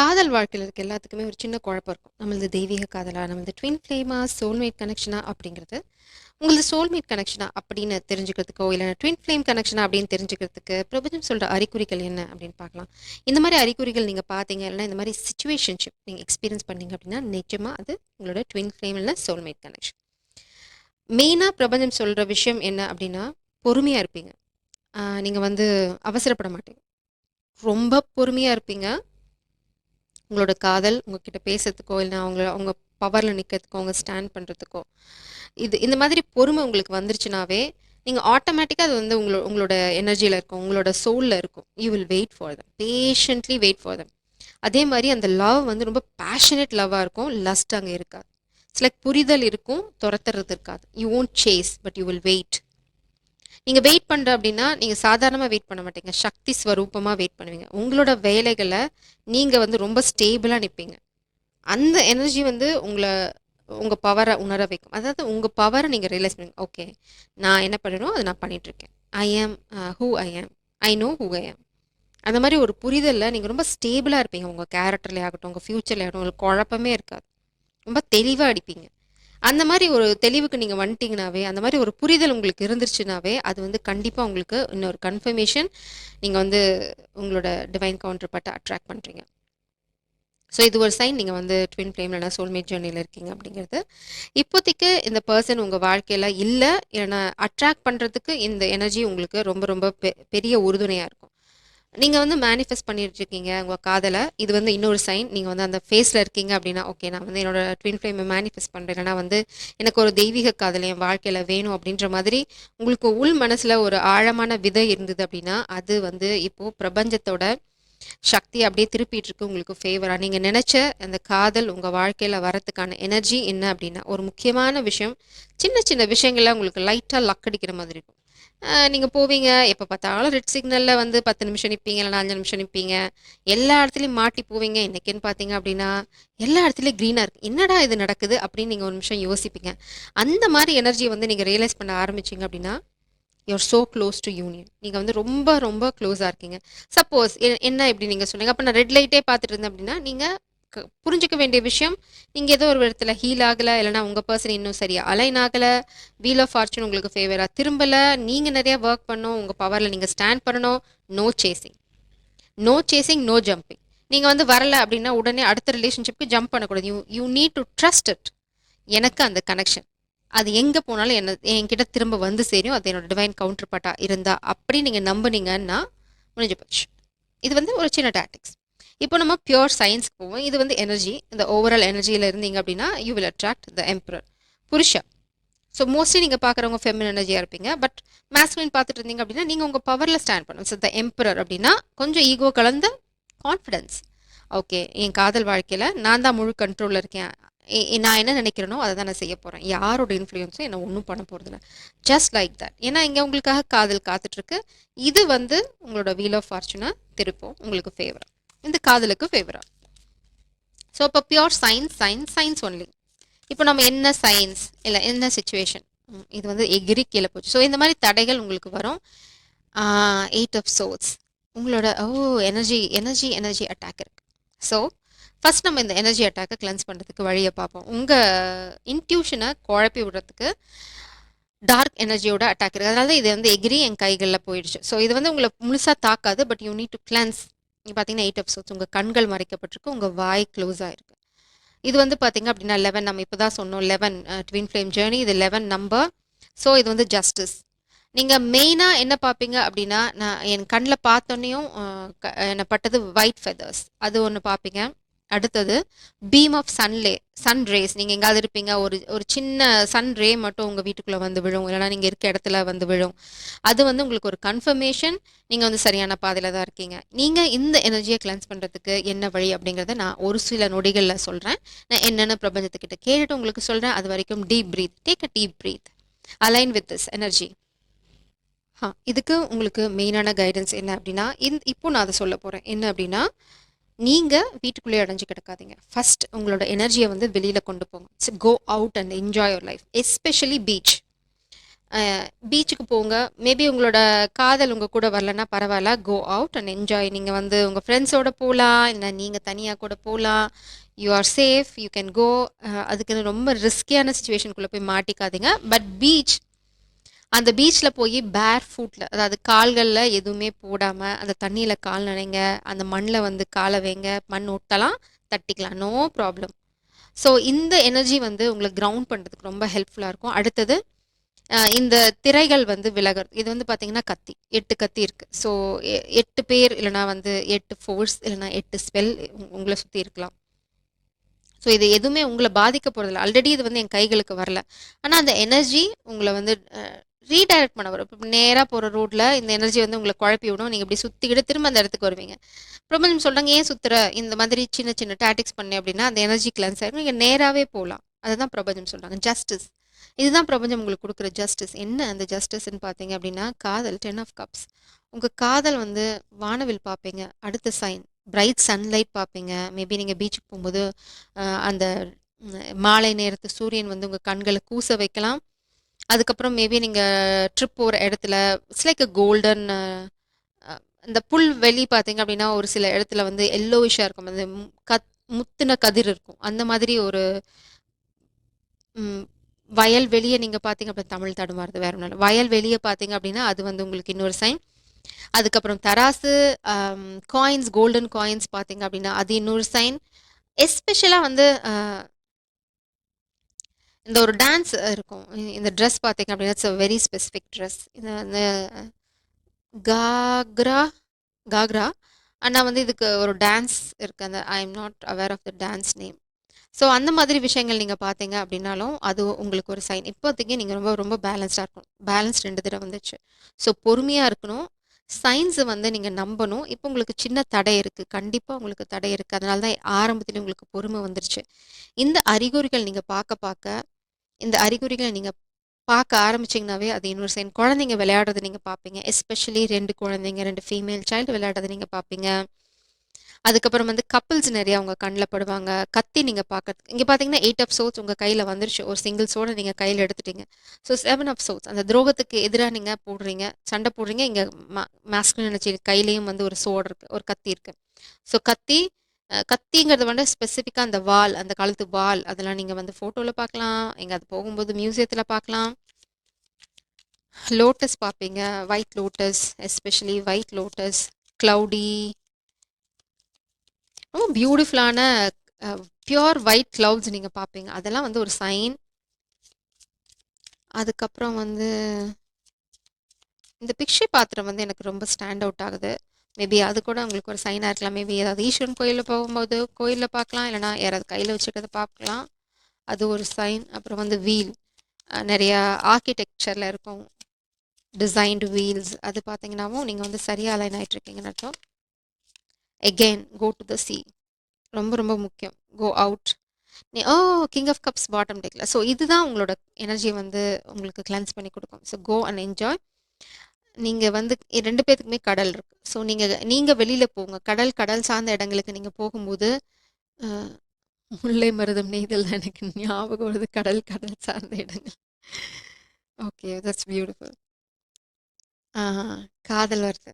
காதல் வாழ்க்கையில இருக்க எல்லாத்துக்குமே ஒரு சின்ன குழப்பம் இருக்கும். நம்மளது தெய்வீக காதலா? நம்மளது ட்வின் ஃப்ளேமா? சோல்மேட் கனெக்ஷனா? அப்படிங்கிறது. உங்களது சோல்மேட் கனெக்ஷனா அப்படின்னு தெரிஞ்சுக்கிறதுக்கோ, இல்ல ட்வின் ஃப்ளேம் கனெக்ஷனா அப்படின்னு தெரிஞ்சுக்கிறதுக்கு, பிரபஞ்சம் சொல்ற அறிகுறிகள் என்ன அப்படின்னு பார்க்கலாம். இந்த மாரி அறிகுறிகள் நீங்க பார்த்தீங்க, இல்லைன்னா இந்த மாரி சிச்சுவேஷன்ஷிப் நீங்க எக்ஸ்பீரியன்ஸ் பண்ணீங்க அப்படின்னா, நிச்சயமா அது உங்களோட ட்வின் ஃப்ளேம் இல்ல சோல்மேட் கனெக்ஷன். மெயினா பிரபஞ்சம் சொல்ற விஷயம் என்ன அப்படின்னா, பொறுமையா இருப்பீங்க. நீங்க வந்து அவசரப்பட மாட்டீங்க. ரொம்ப பொறுமையா இருப்பீங்க. உங்களோட காதல் உங்ககிட்ட பேசுறதுக்கோ, இல்ல அவங்க பவர்ல நிக்கிறதுக்கோ, அவங்க ஸ்டாண்ட் பண்றதுக்கோ, இந்த மாதிரி பொறுமை உங்களுக்கு வந்துருச்சுனாவே, நீங்க ஆட்டோமேட்டிக்கா அது வந்து உங்களோட எனர்ஜில இருக்கும். உங்களோட சோல்ல இருக்கும். You will wait for them. Patiently wait for them. அதே மாரி அந்த லவ் வந்து ரொம்ப பேஷனேட் லவ்வா இருக்கும். லஸ்ட் அங்க இருக்காது. இட்ஸ் லைக் புரிதல் இருக்கும், தொரத்துறது இருக்காது. You won't chase but you will wait. நீங்க வெயிட் பண்ற அப்படின்னா, நீங்க சாதாரணமா வெயிட் பண்ண மாட்டீங்க. சக்தி ஸ்வரூபமா வெயிட் பண்ணுவீங்க. உங்களோட வேலைகள நீங்க வந்து ரொம்ப ஸ்டேபிளா நிப்பீங்க. அந்த எனர்ஜி வந்து உங்க பவர உணர வைக்கும். அதாவது உங்க பவர நீங்க ரியலைஸ் பண்ணுவீங்க. ஓகே. நான் என்ன பண்ணனோ, அத நான் பண்ணிட்டுருக்கேன். ஐ ஆம் ஹூ ஐ ஆம். ஐ நோ ஹூ ஐ ஆம். அந்த மாரி ஒரு புரிதல்ல நீங்க ரொம்ப ஸ்டேபிளா இருப்பீங்க. உங்க கேரக்டர்லயே ஆகட்டும், உங்க ஃபியூச்சர்லயே ஆகட்டும், உங்களுக்கு குழப்பமே இருக்காது. ரொம்ப தெளிவா அடிப்பீங்க. அந்த மாரி ஒரு தெளிவுக்கு நீங்க வந்துட்டீங்கனாவே, அந்த மாரி ஒரு புரிதல் உங்களுக்கு இருந்துருச்சுனாவே, அது வந்து கண்டிப்பா உங்களுக்கு இன்னொரு கன்ஃபர்மேஷன் நீங்க வந்து உங்களோட டிவைன் கவுண்டர் பார்ட்ட அட்ராக்ட் பண்றீங்க. ஸோ இது ஒரு சைன் நீங்க வந்து ட்வின் ஃப்ளேம் இல்லைனா சோல்மேட் ஜேர்னில இருக்கீங்க அப்படிங்கிறது. இப்போதைக்கு இந்த பர்சன் உங்க வாழ்க்கையில இல்ல, இல்லைனா அட்ராக்ட் பண்றதுக்கு இந்த எனர்ஜி உங்களுக்கு ரொம்ப ரொம்ப பெரிய உறுதுணையா இருக்கும். நீங்க வந்து மேனிஃபெஸ்ட் பண்ணிட்டு இருக்கீங்க உங்க காதல. இது வந்து இன்னொரு சைன். நீங்க வந்து அந்த ஃபேஸ்ல இருக்கீங்க அப்படின்னா, ஓகே நான் வந்து என்னோட ட்வின் ஃப்ளேமை மேனிஃபெஸ்ட் பண்றேன். இல்லைனா வந்து எனக்கு ஒரு தெய்வீக காதல் என் வாழ்க்கையில வேணும் அப்படின்ற மாதிரி உங்களுக்கு உள் மனசுல ஒரு ஆழமான விதை இருந்தது அப்படின்னா, அது வந்து இப்போ பிரபஞ்சத்தோட சக்தி அப்படியே திருப்பிட்டு இருக்கு உங்களுக்கு ஃபேவரா. நீங்க நினைச்ச அந்த காதல் உங்க வாழ்க்கையில வரதுக்கான எனர்ஜி என்ன அப்படின்னா, ஒரு முக்கியமான விஷயம், சின்ன சின்ன விஷயங்கள்ல உங்களுக்கு லைட்டா லக் அடிக்கிற மாதிரி இருக்கும். நீங்க போவீங்க, எப்ப பார்த்தாலும் ரெட் சிக்னல்ல வந்து 10 நிமிஷம் நிப்பீங்க, இல்லைனா 5 நிமிஷம் நிப்பீங்க. எல்லா இடத்துலயும் மாட்டி போவீங்க. இன்னைக்குன்னு பார்த்தீங்க அப்படின்னா, எல்லா இடத்துலயும் கிரீனா இருக்கு. என்னடா இது நடக்குது அப்படின்னு நீங்க ஒரு நிமிஷம் யோசிப்பீங்க. அந்த மாரி எனர்ஜிய வந்து நீங்க ரியலைஸ் பண்ண ஆரம்பிச்சீங்க அப்படின்னா, you're so close to union. நீங்க வந்து ரொம்ப ரொம்ப க்ளோஸா இருக்கீங்க. சப்போஸ் என்ன இப்படி நீங்க சொன்னீங்க, அப்ப நான் ரெட் லைட்டே பார்த்துட்டு இருந்தேன் அப்படின்னா, நீங்க புரிஞ்சுக்க வேண்டிய விஷயம், நீங்க ஏதோ ஒரு இடத்துல ஹீல் ஆகல, இல்லைனா உங்க பர்சன் இன்னும் சரியா அலைன் ஆகல, வீல் ஆஃப் ஃபார்ச்சூன் உங்களுக்கு ஃபேவரா திரும்பல, நீங்க நிறைய ஒர்க் பண்ணணும், உங்க பவர்ல நீங்க ஸ்டாண்ட் பண்ணணும். No chasing, no chasing, no jumping. நீங்க வந்து வரல அப்படின்னா உடனே அடுத்த ரிலேஷன்ஷிப்க்கு ஜம்ப் பண்ணக்கூடாது. You you need to trust it. எனக்கு அந்த கனெக்ஷன் அது எங்க போனாலும் என்கிட்ட திரும்ப வந்து சேரும். அது என்னோட டிவைன் கவுண்டர் பார்ட்டா இருந்தா அப்படி நீங்க நம்புனீங்கன்னா முடிஞ்சு போச்சு. இது வந்து ஒரு சின்ன டாக்டிக்ஸ். இப்போ நம்ம பியூர் சயின்ஸ்க்கு போவோம். இது வந்து எனர்ஜி. இந்த ஓவரால் எனர்ஜியில் இருந்தீங்க அப்படின்னா you will attract the emperor, Purusha. So mostly நீங்கள் பார்க்குறவங்க ஃபெமின் எனர்ஜியாக இருப்பீங்க. பட் மேஸ்குலின் பார்த்துட்டு இருந்தீங்க அப்படின்னா நீங்கள் உங்கள் பவரில் ஸ்டாண்ட் பண்ணணும். ஸோ த எம்பரர் அப்படின்னா கொஞ்சம் ஈகோ கலந்த கான்ஃபிடென்ஸ். ஓகே, என் காதல் வாழ்க்கையில் நான் தான் முழு கண்ட்ரோலில் இருக்கேன். நான் என்ன நினைக்கிறேனோ அதை தான் நான் செய்ய போகிறேன். யாரோட இன்ஃப்ளூயன்ஸும் என்னை ஒன்றும் பண்ண போகிறதில்ல. Just like that. ஏன்னா இங்கே உங்களுக்காக காதல் காத்துட்ருக்கு. இது வந்து உங்களோட வீல் ஆஃப் ஃபார்ச்சூனை திருப்போம் உங்களுக்கு ஃபேவரா, இந்த காதலுக்கு ஃபேவரா. ஸோ இப்போ pure science, science, science only. இப்போ நம்ம என்ன சயின்ஸ் இல்லை என்ன சுச்சுவேஷன், இது வந்து எகிரி கீழே போச்சு. ஸோ இந்த மாதிரி தடைகள் உங்களுக்கு வரும். 8 ஆஃப் சோர்ஸ் உங்களோட எனர்ஜி எனர்ஜி எனர்ஜி அட்டாக் இருக்கு. ஸோ ஃபர்ஸ்ட் நம்ம இந்த எனர்ஜி அட்டாக்கை கிளென்ஸ் பண்ணுறதுக்கு வழியை பார்ப்போம். உங்கள் இன்ட்யூஷனை குழப்பி விடுறதுக்கு டார்க் எனர்ஜியோட அட்டாக் இருக்குது. அதனால இது வந்து எகிரி என் கைகளில் போயிடுச்சு. ஸோ இது வந்து உங்களை முழுசாக தாக்காது. But you need to cleanse. நீங்கள் பார்த்தீங்கன்னா 8 ஆஃப் சோர்ஸ். உங்கள் கண்கள் மறைக்கப்பட்டிருக்கு, உங்கள் வாய் க்ளோஸ் ஆகிருக்கு. இது வந்து பார்த்தீங்க அப்படின்னா 11, நம்ம இப்போ தான் சொன்னோம் 11 ட்வின் ஃப்ளேம் ஜேர்னி. இது 11 நம்பர். ஸோ இது வந்து ஜஸ்டிஸ். நீங்கள் மெயினாக என்ன பார்ப்பீங்க அப்படின்னா, நான் என் கண்ணில் பார்த்தோன்னையும் என்ன பட்டது ஒயிட் ஃபெதர்ஸ், அது ஒன்று பார்ப்பீங்க. அடுத்தது பீம் ஆஃப் சன் ரேஸ். நீங்கள் எங்காவது இருப்பீங்க, ஒரு ஒரு சின்ன சன் ரே மட்டும் உங்கள் வீட்டுக்குள்ளே வந்து விழும், இல்லைனா நீங்கள் இருக்க இடத்துல வந்து விழும். அது வந்து உங்களுக்கு ஒரு கன்ஃபர்மேஷன் நீங்கள் வந்து சரியான பாதையில் தான் இருக்கீங்க. நீங்கள் இந்த எனர்ஜியை கிளென்ஸ் பண்ணுறதுக்கு என்ன வழி அப்படிங்கிறத நான் ஒரு சில நொடிகளில் சொல்கிறேன். நான் என்னென்ன பிரபஞ்சத்துக்கிட்ட கேட்டுட்டு உங்களுக்கு சொல்கிறேன். அது வரைக்கும் deep breath, take a deep breath, align with this energy. இதுக்கு உங்களுக்கு மெயினான கைடன்ஸ் என்ன அப்படின்னா, இப்போ நான் அதை சொல்ல போகிறேன். என்ன அப்படின்னா, நீங்கள் வீட்டுக்குள்ளேயே அடைஞ்சு கிடக்காதீங்க. ஃபர்ஸ்ட் உங்களோட எனர்ஜியை வந்து வெளியில் கொண்டு போங்க. Go out and enjoy your life, especially beach. பீச்சுக்கு போங்க. மேபி உங்களோட காதல் உங்க கூட வரலன்னா பரவால்ல. Go out and enjoy. நீங்க வந்து உங்க ஃப்ரெண்ட்ஸோட போலாம். இல்ல நீங்க தனியா கூட போலாம். You are safe. You can go. அதுக்குன்னு ரொம்ப ரிஸ்கியான சிச்சுவேஷனுக்குள்ள போய் மாட்டிக்காதீங்க. பட் பீச் அந்த பீச்ல போய் பேர் ஃபுட்ல அதாவது கால்கள்ல எதுவுமே போடாம, அந்த தண்ணீல கால் நனைங்க. அந்த மண்ல வந்து கால வைங்க. மண் ஒட்டலாம், தட்டிக்கலாம். No problem. ஸோ இந்த எனர்ஜி வந்து உங்கள கிரவுண்ட் பண்றதுக்கு ரொம்ப ஹெல்ப்ஃபுல்லா இருக்கும். அடுத்தது இந்த திரைகள் வந்து விலகுறது. இது வந்து பார்த்தீங்கன்னா கத்தி. 8 கத்தி இருக்கு. ஸோ 8 பேர் இல்லன்னா வந்து 8 ஃபோர்ஸ் இல்லன்னா 8 ஸ்பெல் உங்கள சுத்தி இருக்கலாம். ஸோ இது எதுவுமே உங்கள பாதிக்க போறதில்ல. ஆல்ரெடி இது வந்து என் கைகளுக்கு வரல. ஆனா அந்த எனர்ஜி உங்கள வந்து ரீடைரக்ட் பண்ண வரும். இப்ப நேரா போற ரோட்ல இந்த எனர்ஜி வந்து உங்கள குழப்பி விடும். நீங்க இப்படி சுத்திக்கிட்டு திரும்ப அந்த இடத்துக்கு வருவீங்க. பிரபஞ்சம் சொல்றாங்க, "ஏன் சுத்துற? இந்த மாதிரி சின்ன சின்ன டாக்டிக்ஸ் பண்ணேன் அப்படின்னா, அந்த எனர்ஜி கிளென்ஸ் ஆயிரும். நீங்க நேராவே போலாம்." அதுதான் பிரபஞ்சம் சொல்றாங்க. ஜஸ்டிஸ். இதுதான் பிரபஞ்சம் உங்களுக்கு குடுக்குற ஜஸ்டிஸ். என்ன அந்த ஜஸ்டிஸ்ன்னு பார்த்தீங்க அப்படின்னா, காதல் 10 ஆஃப் கப்ஸ். உங்க காதல் வந்து வானவில் பார்ப்பீங்க. அடுத்த சைன். பிரைட் சன்லைட் பார்ப்பீங்க. மேபி நீங்க பீச்சுக்கு போம்போது, அந்த மாலை நேரத்து சூரியன் வந்து உங்க கண்கள கூச வைக்கலாம். அதுக்கப்புறம் மேபி நீங்க ட்ரிப் போற இடத்துல இட்ஸ் லைக் அ கோல்டன் இந்த புல்வெளி பார்த்தீங்க அப்படின்னா, ஒரு சில இடத்துல வந்து எல்லோயிஷ்ஷா இருக்கும். அந்த முத்துன கதிர் இருக்கும். அந்த மாதிரி ஒரு ம் வயல்வெளிய நீங்க பார்த்தீங்க அப்படின்னா தமிழ் தடுமாறுது வேற ஒண்ணும் இல்ல. வயல்வெளிய பார்த்தீங்க அப்படின்னா, அது வந்து உங்களுக்கு இன்னொரு சைன். அதுக்கப்புறம் தராசு, காயின்ஸ் கோல்டன் காயின்ஸ் பார்த்தீங்க அப்படின்னா, அது இன்னொரு சைன். எஸ்பெஷலா வந்து இந்த ஒரு டான்ஸ் இருக்கும். இந்த ட்ரெஸ் பார்த்தீங்க அப்படின்னா, it's a very specific dress. இந்த இந்த காக்ரா காக்ரா. ஆனா வந்து இதுக்கு ஒரு டான்ஸ் இருக்கு. அந்த I am not aware of the dance name. So அந்த மாதிரி விஷயங்கள் நீங்க பார்த்தீங்க அப்படின்னாலும், அது உங்களுக்கு ஒரு சைன். இப்போதைக்கு நீங்க ரொம்ப ரொம்ப பேலன்ஸ்டா இருக்கணும். பேலன்ஸ் 2 தடவ வந்துச்சு. ஸோ பொறுமையா இருக்கணும். சயின்ஸ வந்து நீங்க நம்பணும். இப்போ உங்களுக்கு சின்ன தடை இருக்கு. கண்டிப்பா உங்களுக்கு தடை இருக்கு. அதனால தான் ஆரம்பத்திலே உங்களுக்கு பொறுமை வந்துருச்சு. இந்த அறிகுறிகள் நீங்க பார்க்க பார்க்க இந்த அறிகுறிகள நீங்க பார்க்க ஆரம்பிச்சீங்கனாவே, அது இன்னொரு சைன். குழந்தைங்க விளையாடுறத நீங்க பார்ப்பீங்க. எஸ்பெஷலி 2 குழந்தைங்க, 2 ஃபீமேல் சைல்டு விளையாடுறத நீங்க பார்ப்பீங்க. அதுக்கப்புறம் வந்து கப்பிள்ஸ் நெறையா உங்க கண்ல படுவாங்க. கத்தி நீங்க பார்க்கறதுக்கு இங்க பார்த்தீங்கன்னா 8 ஆஃப் சோட்ஸ் உங்க கையில வந்துருச்சு. ஒரு சிங்கிள் சோட நீங்க கையில எடுத்துட்டீங்க. ஸோ 7 ஆஃப் சோட்ஸ் அந்த துரோகத்துக்கு எதிரா நீங்க போடுறீங்க. சண்டை போடுறீங்க. இங்க மாஸ்குலின் எனர்ஜி கையிலயும் வந்து ஒரு சோடு இருக்கு. ஒரு கத்தி இருக்கு. ஸோ கத்தி கத்திங்கிறது வந்து ஸ்பெசிஃபிக்கா அந்த வாள், அந்த கழுத்து வாள் அதெல்லாம் நீங்க வந்து ஃபோட்டோல பார்க்கலாம். எங்கேயாவது போகும்போது மியூசியத்தில பார்க்கலாம். லோட்டஸ் பார்ப்பீங்க. White lotus especially white lotus, cloudy ரொம்ப பியூட்டிஃபுல்லான பியூர் ஒயிட் கிளவுட்ஸ் நீங்க பார்ப்பீங்க. அதெல்லாம் வந்து ஒரு சைன். அதுக்கப்புறம் வந்து இந்த பிக்ஷை பாத்திரம் வந்து எனக்கு ரொம்ப ஸ்டாண்ட் அவுட் ஆகுது. மேபி அது கூட உங்களுக்கு ஒரு சைனா இருக்கலாம். மேபி ஏதாவது ஈஸ்வரன் கோயில்ல போகும்போது கோயில்ல பார்க்கலாம். இல்லைனா யாராவது கையில வச்சுக்கிறத பார்க்கலாம். அது ஒரு சைன். அப்புறம் வந்து வீல் நெறையா ஆர்க்கிடெக்சர்ல இருக்கும். டிசைன்டு வீல்ஸ் அது பார்த்தீங்கன்னாவும் நீங்க வந்து சரியா அலைன் ஆயிட்டு இருக்கீங்கன்னு அர்த்தம். Again go to the sea. ரொம்ப ரொம்ப முக்கியம். Go out. Oh! King of cups bottom டெக்ல. ஸோ இதுதான் உங்களோட எனர்ஜிய வந்து உங்களுக்கு கிளென்ஸ் பண்ணி குடுக்கும். So go and enjoy. நீங்க வந்து 2 பேத்துக்குமே கடல் இருக்கு. ஸோ நீங்க நீங்க வெளியில போங்க. கடல், கடல் சார்ந்த இடங்களுக்கு நீங்க போகும்போது, அ முல்லை மருதம் நெய்தல் தான் எனக்கு ஞாபகம் வருது. கடல், கடல் சார்ந்த இடங்கள். ஓகே. That's beautiful. ஆஹா. காதல் வருது.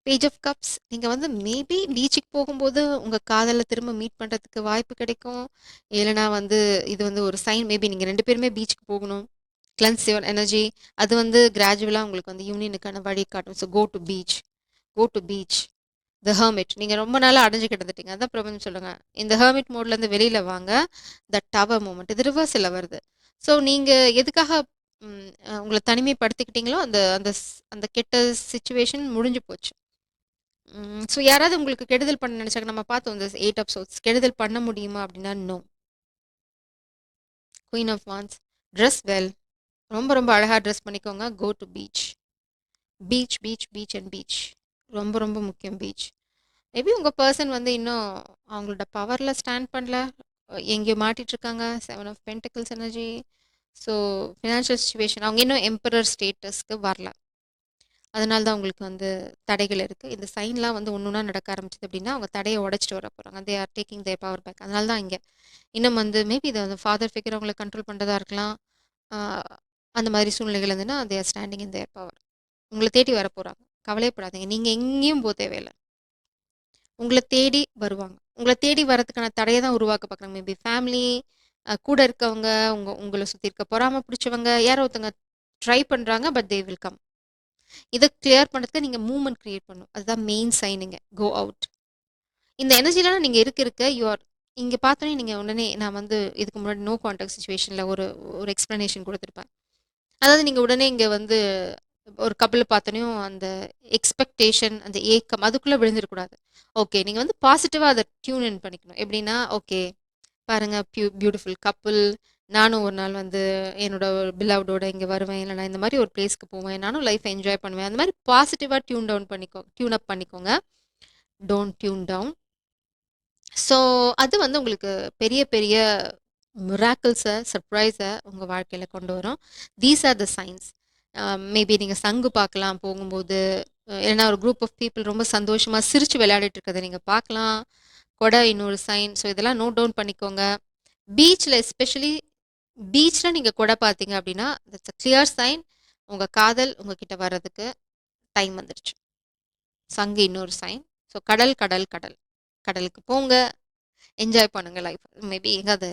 Page of cups. நீங்க வந்து மேபி பீச்சுக்கு போகும்போது உங்க காதல திரும்ப மீட் பண்றதுக்கு வாய்ப்பு கிடைக்கும். இல்லன்னா வந்து இது வந்து ஒரு சைன் மேபி நீங்க 2 பேருமே பீச்சுக்கு போகணும். Cleanse your energy. அது வந்து கிராஜுவலா உங்களுக்கு வந்து யூனியனுக்கான வழி காட்டும். So go to beach. Go to beach. The hermit. நீங்க ரொம்ப நாளா அடைஞ்சு கிடந்துட்டீங்க. அதான் பிரபஞ்சம் சொல்லுங்க. இந்த ஹெர்மிட் மோட்லேருந்து வெளியில வாங்க. The tower moment. இது ரிவர்ஸ்ல வருது. ஸோ நீங்க எதுக்காக உங்கள தனிமைப்படுத்திக்கிட்டீங்களோ, அந்த அந்த அந்த கெட்ட சிச்சுவேஷன் முடிஞ்சு போச்சு. ஸோ யாராவது உங்களுக்கு கெடுதல் பண்ண நினைச்சாங்க நம்ம பார்த்தோம் இந்த 8 ஆஃப் சோட்ஸ் கெடுதல் பண்ண முடியுமா அப்படின்னா no. Queen of wands. Dress well. ரொம்ப ரொம்ப அழகா ட்ரெஸ் பண்ணிக்கோங்க. Go to beach. Beach beach beach and beach. ரொம்ப ரொம்ப முக்கியம் பீச். மேபி உங்க பெர்சன் வந்து இன்னும் அவங்களோட பவர்ல ஸ்டாண்ட் பண்ணல. எங்கேயோ மாட்டிட்டு இருக்காங்க. 7 of pentacles energy. So financial situation அவங்க இன்னும் எம்பரர் ஸ்டேட்டஸ்க்கு வரல. அதனால தான் உங்களுக்கு வந்து தடைகள் இருக்கு. இந்த சைன்லாம் வந்து ஒண்ணு ஒண்ணா நடக்க ஆரம்பிச்சது அப்படின்னா, அவங்க தடைய உடைச்சுட்டு வர போறாங்க. They are taking their power back. அதனால தான் இங்க. இன்னும் வந்து மேபி இது வந்து ஃபாதர் ஃபிகர் அவங்கள கண்ட்ரோல் பண்றதா இருக்கலாம். ஆ அந்த மாதிரி சூழ்நிலைகள் இருந்துன்னா they are standing in there power. உங்கள தேடி வரப்போறாங்க. கவலையப்படாதீங்க. நீங்க எங்கேயும் தேவையில்ல. உங்கள தேடி வருவாங்க. உங்கள தேடி வரதுக்கான தடைய தான் உருவாக்க பார்க்குறாங்க. மேபி ஃபேமிலி, கூட இருக்கவங்க, உங்கள சுத்தி இருக்க பொறாம பிடிச்சவங்க, யாரோ ஒருத்தங்க ட்ரை பண்றாங்க. But they will come. இத கிளியர் பண்றதுக்கு நீங்க மூவ்மெண்ட் கிரியேட் பண்ணணும். அதுதான் மெயின் சைனிங்க. Go out. இந்த எனர்ஜிலாம் நீங்க இருக்க யூ ஆர் இங்க பார்த்தோனே நீங்க உடனே நான் வந்து இதுக்கு முன்னாடி நோ கான்டாக்ட் சிச்சுவேஷன்ல ஒரு ஒரு எக்ஸ்ப்ளனேஷன் குடுத்துருப்பேன். அதாவது நீங்க உடனே இங்க வந்து ஒரு கப்பில பார்த்தோனையும் அந்த எக்ஸ்பெக்டேஷன், அந்த ஏக்கம் அதுக்குள்ள விழுந்துறக்கூடாது. ஓகே. நீங்க வந்து பாசிட்டிவா அத டியூன் இன் பண்ணிக்கணும். எப்படின்னா, ஓகே பாருங்க பியூட்டிஃபுல் கப்பிள். நானும் ஒரு நாள் வந்து என்னோட பிலவ்டோட இங்க வருவேன். இல்ல நான் இந்த மாரி ஒரு பிளேஸ்க்கு போவேன். நானும் லைஃப்ப என்ஜாய் பண்ணுவேன். அந்த மாரி பாசிட்டிவா டியூன் அப் பண்ணிக்கோங்க. Don't tune down. ஸோ அது வந்து உங்களுக்கு பெரிய பெரிய மிராக்கிள்ஸ, சர்ப்ரைஸ உங்க வாழ்க்கையில கொண்டு வரும். These are the science. Maybe நீங்க சங்கு பார்க்கலாம் போகும்போது. இல்லன்னா ஒரு குரூப் ஆஃப் பீப்பிள் ரொம்ப சந்தோஷமா சிரிச்சு விளையாடிட்டு இருக்கிறத நீங்க பார்க்கலாம். கொடை இன்னொரு சைன். ஸோ இதெல்லாம் நோட் டவுன் பண்ணிக்கோங்க. பீச்ல எஸ்பெஷலி பீச்ல நீங்க கொடை பார்த்தீங்க அப்படின்னா, தட்ஸ் அ கிளியர் சைன். உங்க காதல் உங்ககிட்ட வர்றதுக்கு டைம் வந்துருச்சு. சங்கு இன்னொரு சைன். ஸோ கடல், கடல், கடல். கடலுக்கு போங்க. என்ஜாய் பண்ணுங்க லைஃப். மேபி எங்காவது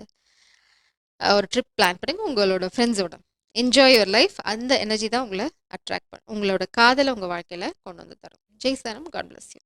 ஒரு ட்ரிப் பிளான் பண்ணுங்க உங்களோட ஃப்ரெண்ட்ஸோட. Enjoy your life. அந்த எனர்ஜி தான் உங்கள அட்ராக்ட் பண்ணும். உங்களோட காதல உங்க வாழ்க்கையில கொண்டு வந்து தரும். ஜெய் சாரம். God bless you.